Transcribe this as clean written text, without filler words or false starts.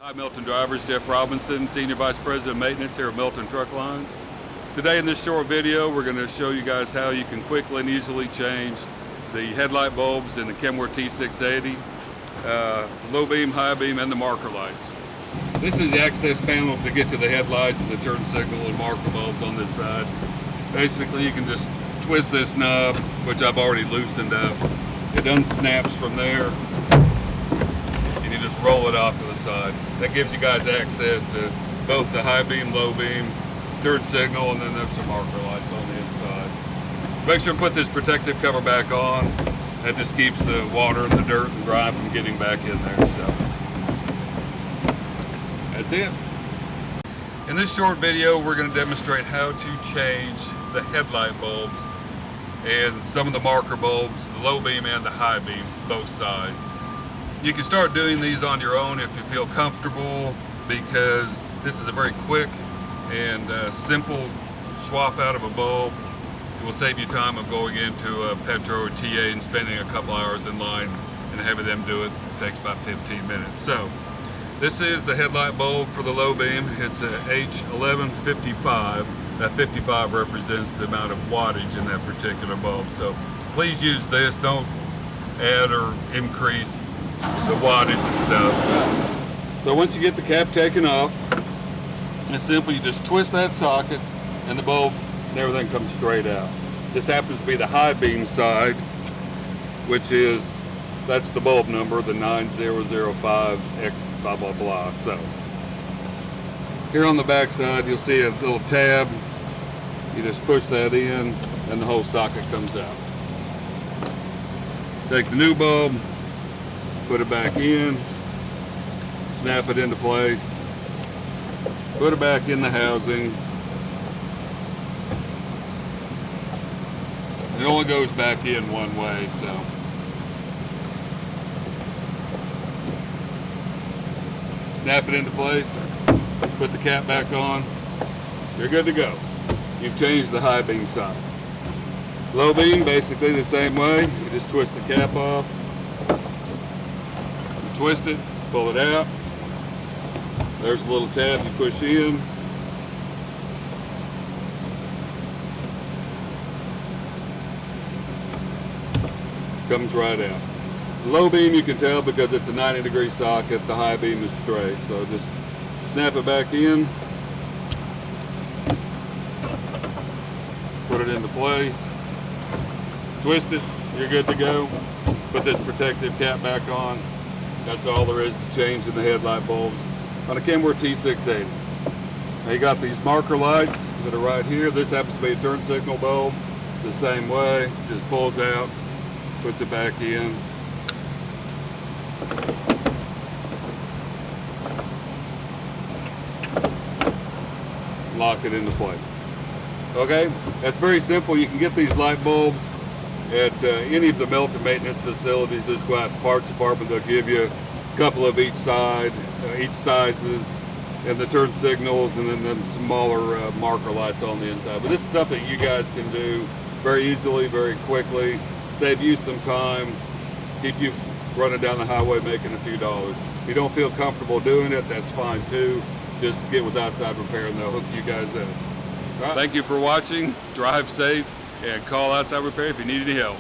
Hi Melton drivers, Jeff Robinson, Senior Vice President of Maintenance here at Melton Truck Lines. Today in this short video we're going to show you guys how you can quickly and easily change the headlight bulbs in the Kenworth T680, low beam, high beam, and the marker lights. This is the access panel to get to the headlights and the turn signal and marker bulbs on this side. Basically you can just twist this knob, which I've already loosened up. It unsnaps from there. You just roll it off to the side. That gives you guys access to both the high beam, low beam, turn signal, and then there's some marker lights on the inside. Make sure to put this protective cover back on. That just keeps the water and the dirt and grime from getting back in there. So that's it. In this short video, we're going to demonstrate how to change the headlight bulbs and some of the marker bulbs, the low beam and the high beam, both sides. You can start doing these on your own if you feel comfortable, because this is a very quick and simple swap out of a bulb. It will save you time of going into a Petro or TA and spending a couple hours in line and having them do it. It takes about 15 minutes. So this is the headlight bulb for the low beam. It's a H1155. That 55 represents the amount of wattage in that particular bulb. So please use this. Don't add or increase the wattage and stuff. So once you get the cap taken off, it's simple. You just twist that socket and the bulb and everything comes straight out. This happens to be the high beam side, which is, that's the bulb number, the 9005X blah blah blah. So here on the back side you'll see a little tab. You just push that in and the whole socket comes out. Take the new bulb, put it back in, snap it into place, put it back in the housing. It only goes back in one way, so. Snap it into place, put the cap back on, you're good to go. You've changed the high beam side. Low beam, basically the same way. You just twist the cap off, twist it, pull it out. There's a little tab you push in. Comes right out. Low beam you can tell because it's a 90-degree socket, the high beam is straight. So just snap it back in, put it into place, twist it, you're good to go. Put this protective cap back on. That's all there is to change in the headlight bulbs on a Kenworth T680. Now you got these marker lights that are right here. This happens to be a turn signal bulb. It's the same way, just pulls out, puts it back in. Lock it into place. Okay, that's very simple. You can get these light bulbs at any of the Melton maintenance facilities. This glass parts department, they'll give you a couple of each side, each sizes, and the turn signals, and then smaller marker lights on the inside. But this is something you guys can do very easily, very quickly, save you some time, keep you running down the highway making a few dollars. If you don't feel comfortable doing it, that's fine too. Just get with Outside Repair and they'll hook you guys up. Right. Thank you for watching. Drive safe and call Outside Repair if you need any help.